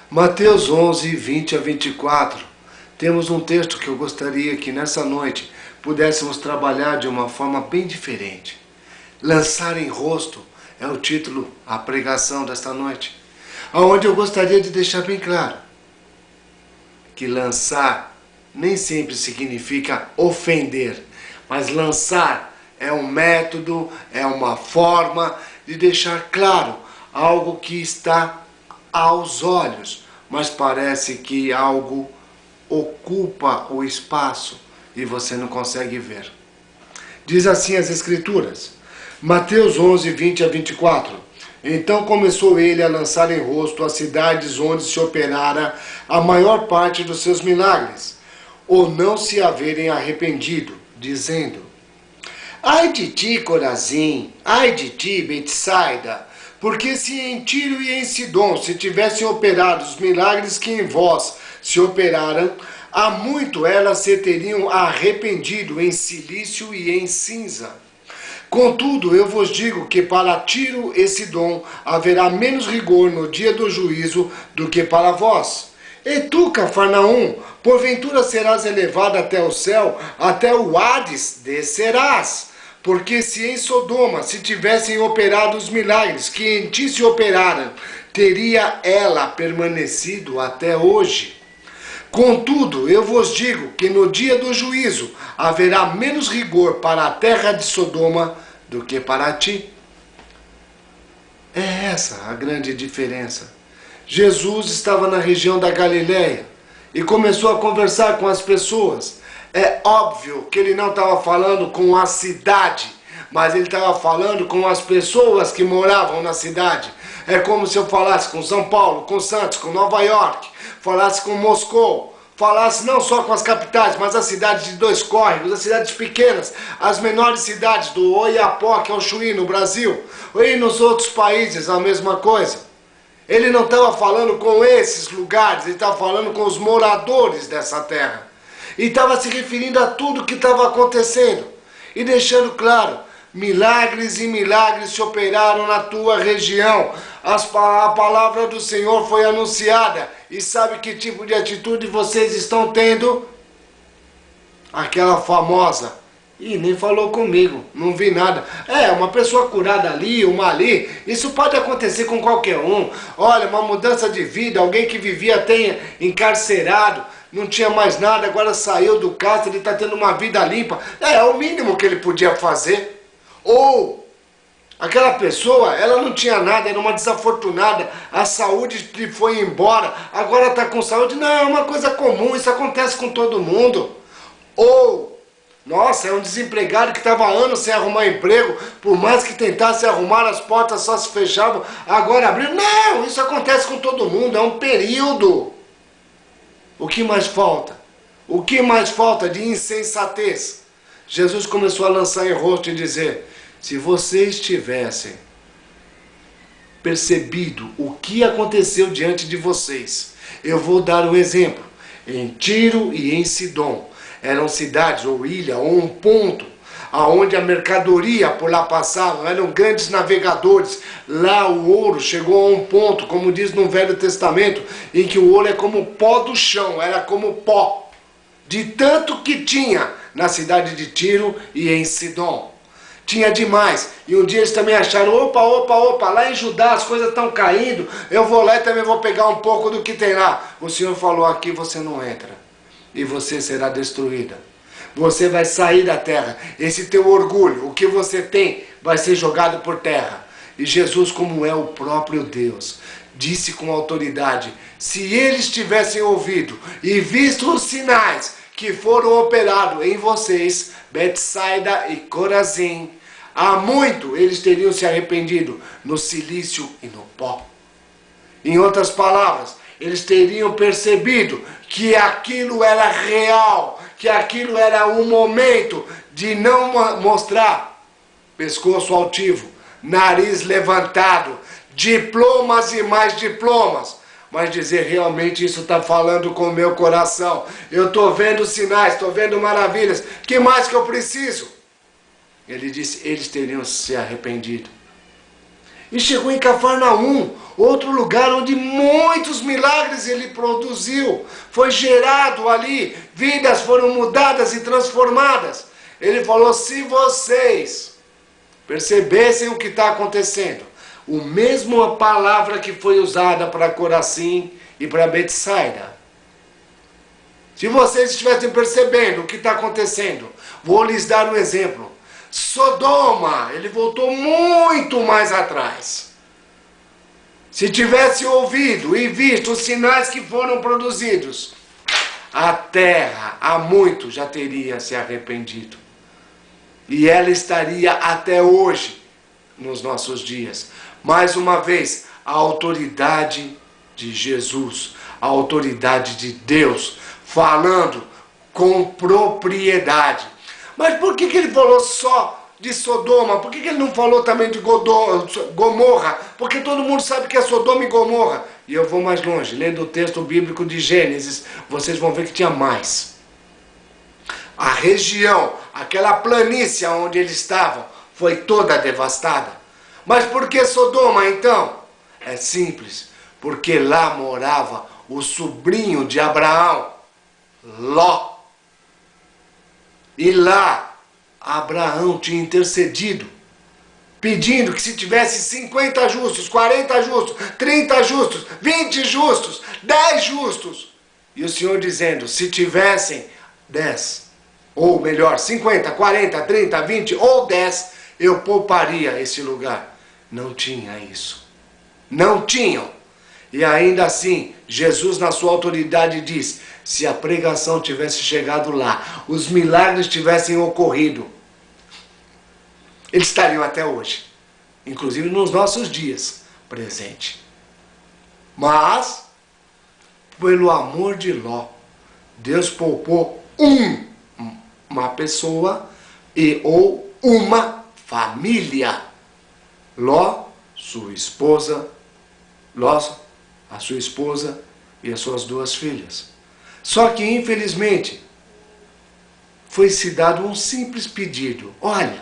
Mateus 11, 20 a 24. Temos um texto que eu gostaria que nessa noite pudéssemos trabalhar de uma forma bem diferente. Lançar em rosto é o título, a pregação desta noite, onde eu gostaria de deixar bem claro que lançar nem sempre significa ofender, mas lançar é um método, é uma forma de deixar claro algo que está aos olhos, mas parece que algo ocupa o espaço e você não consegue ver. Diz assim as Escrituras, Mateus 11, 20 a 24. Então começou ele a lançar em rosto as cidades onde se operara a maior parte dos seus milagres, ou não se haverem arrependido, dizendo: Ai de ti, Corazim, ai de ti, Betsaida, porque se em Tiro e em Sidom se tivessem operado os milagres que em vós se operaram, há muito elas se teriam arrependido em cilício e em cinza. Contudo, eu vos digo que para Tiro e Sidom haverá menos rigor no dia do juízo do que para vós. E tu, Cafarnaum, porventura serás elevado até o céu, até o Hades descerás. Porque se em Sodoma se tivessem operado os milagres que em ti se operaram, teria ela permanecido até hoje. Contudo, eu vos digo que no dia do juízo haverá menos rigor para a terra de Sodoma do que para ti. É essa a grande diferença. Jesus estava na região da Galileia e começou a conversar com as pessoas. É óbvio que ele não estava falando com a cidade, mas ele estava falando com as pessoas que moravam na cidade. É como se eu falasse com São Paulo, com Santos, com Nova York, falasse com Moscou, falasse não só com as capitais, mas as cidades de dois córregos, as cidades pequenas, as menores cidades do Oiapoque ao Chuí no Brasil, e nos outros países a mesma coisa. Ele não estava falando com esses lugares, ele estava falando com os moradores dessa terra. E estava se referindo a tudo que estava acontecendo. E deixando claro, milagres e milagres se operaram na tua região. A palavra do Senhor foi anunciada. E sabe que tipo de atitude vocês estão tendo? Aquela famosa: Ih, nem falou comigo, não vi nada. Uma pessoa curada ali, uma ali, isso pode acontecer com qualquer um. Olha, uma mudança de vida, alguém que vivia até encarcerado, não tinha mais nada, agora saiu do cárcere, ele está tendo uma vida limpa. É o mínimo que ele podia fazer. Ou aquela pessoa, ela não tinha nada, era uma desafortunada, a saúde lhe foi embora, agora está com saúde. Não, é uma coisa comum, isso acontece com todo mundo. Ou, nossa, é um desempregado que estava há anos sem arrumar emprego, por mais que tentasse arrumar, as portas só se fechavam, agora abriram. Não, isso acontece com todo mundo, é um período. O que mais falta? O que mais falta de insensatez? Jesus começou a lançar em rosto e dizer: se vocês tivessem percebido o que aconteceu diante de vocês, eu vou dar um exemplo. Em Tiro e em Sidom, eram cidades ou ilha ou um ponto aonde a mercadoria por lá passava, eram grandes navegadores. Lá o ouro chegou a um ponto, como diz no Velho Testamento, em que o ouro é como pó do chão, era como pó, de tanto que tinha na cidade de Tiro e em Sidom. Tinha demais. E um dia eles também acharam: opa, lá em Judá as coisas estão caindo, eu vou lá e também vou pegar um pouco do que tem lá. O Senhor falou: aqui você não entra, e você será destruída. Você vai sair da terra. Esse teu orgulho, o que você tem, vai ser jogado por terra. E Jesus, como é o próprio Deus, disse com autoridade: se eles tivessem ouvido e visto os sinais que foram operados em vocês, Betsaida e Corazim, há muito eles teriam se arrependido no cilício e no pó. Em outras palavras, eles teriam percebido que aquilo era real, que aquilo era um momento de não mostrar pescoço altivo, nariz levantado, diplomas e mais diplomas, mas dizer: realmente isso está falando com o meu coração, eu estou vendo sinais, estou vendo maravilhas, que mais que eu preciso? Ele disse: eles teriam se arrependido. E chegou em Cafarnaum, outro lugar onde muitos milagres ele produziu. Foi gerado ali, vidas foram mudadas e transformadas. Ele falou, se vocês percebessem o que está acontecendo, a mesma palavra que foi usada para Corazim e para Betsaida, se vocês estivessem percebendo o que está acontecendo, vou lhes dar um exemplo. Sodoma, ele voltou muito mais atrás. Se tivesse ouvido e visto os sinais que foram produzidos, a terra há muito já teria se arrependido. E ela estaria até hoje nos nossos dias. Mais uma vez, a autoridade de Jesus, a autoridade de Deus, falando com propriedade. Mas por que ele falou só de Sodoma? Por que ele não falou também de Gomorra? Porque todo mundo sabe que é Sodoma e Gomorra. E eu vou mais longe, lendo o texto bíblico de Gênesis, vocês vão ver que tinha mais. A região, aquela planície onde eles estavam, foi toda devastada. Mas por que Sodoma então? É simples, porque lá morava o sobrinho de Abraão, Ló. E lá, Abraão tinha intercedido, pedindo que se tivesse 50 justos, 40 justos, 30 justos, 20 justos, 10 justos. E o Senhor dizendo, se tivessem 10, ou melhor, 50, 40, 30, 20 ou 10, eu pouparia esse lugar. Não tinha isso. Não tinham. E ainda assim, Jesus na sua autoridade diz, se a pregação tivesse chegado lá, os milagres tivessem ocorrido, eles estariam até hoje, inclusive nos nossos dias presente. Mas, pelo amor de Ló, Deus poupou uma pessoa ou uma família. Ló, sua esposa, a sua esposa e as suas 2 filhas. Só que, infelizmente, foi-se dado um simples pedido. Olha,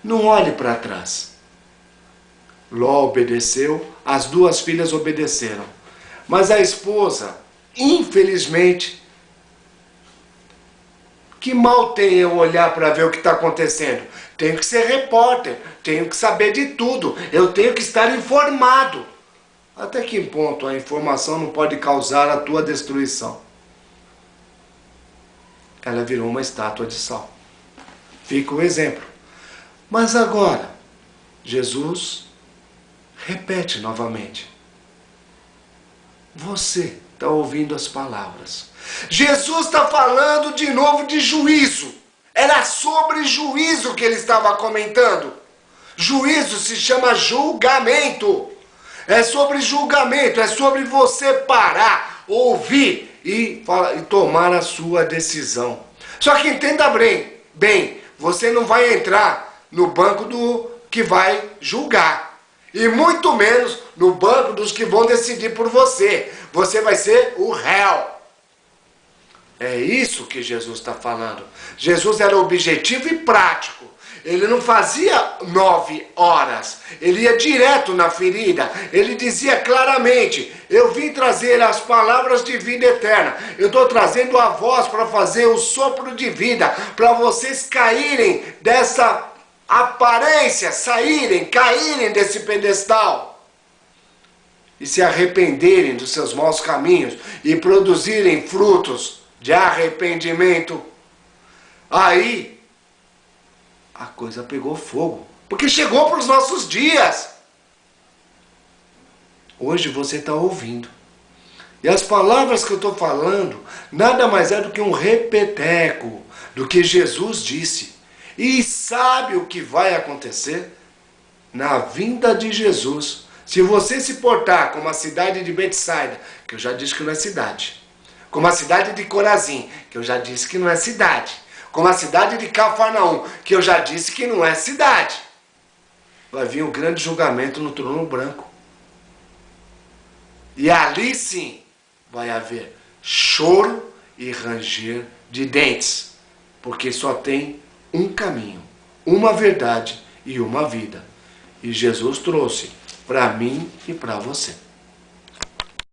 não olhe para trás. Ló obedeceu, as 2 filhas obedeceram. Mas a esposa, infelizmente, que mal tem eu olhar para ver o que está acontecendo? Tenho que ser repórter, tenho que saber de tudo, eu tenho que estar informado. Até que ponto a informação não pode causar a tua destruição? Ela virou uma estátua de sal. Fica o exemplo. Mas agora, Jesus repete novamente. Você está ouvindo as palavras. Jesus está falando de novo de juízo. Era sobre juízo que ele estava comentando. Juízo se chama julgamento. É sobre julgamento, é sobre você parar, ouvir e tomar a sua decisão. Só que entenda bem, você não vai entrar no banco do que vai julgar. E muito menos no banco dos que vão decidir por você. Você vai ser o réu. É isso que Jesus está falando. Jesus era objetivo e prático. Ele não fazia 9 horas. Ele ia direto na ferida. Ele dizia claramente, eu vim trazer as palavras de vida eterna. Eu estou trazendo a voz para fazer o sopro de vida. Para vocês caírem dessa aparência, caírem desse pedestal. E se arrependerem dos seus maus caminhos. E produzirem frutos de arrependimento. Aí a coisa pegou fogo, porque chegou para os nossos dias. Hoje você está ouvindo. E as palavras que eu estou falando, nada mais é do que um repeteco do que Jesus disse. E sabe o que vai acontecer? Na vinda de Jesus, se você se portar como a cidade de Betsaida, que eu já disse que não é cidade, como a cidade de Corazim, que eu já disse que não é cidade, como a cidade de Cafarnaum, que eu já disse que não é cidade, vai vir um grande julgamento no trono branco. E ali sim vai haver choro e ranger de dentes, porque só tem um caminho, uma verdade e uma vida. E Jesus trouxe para mim e para você.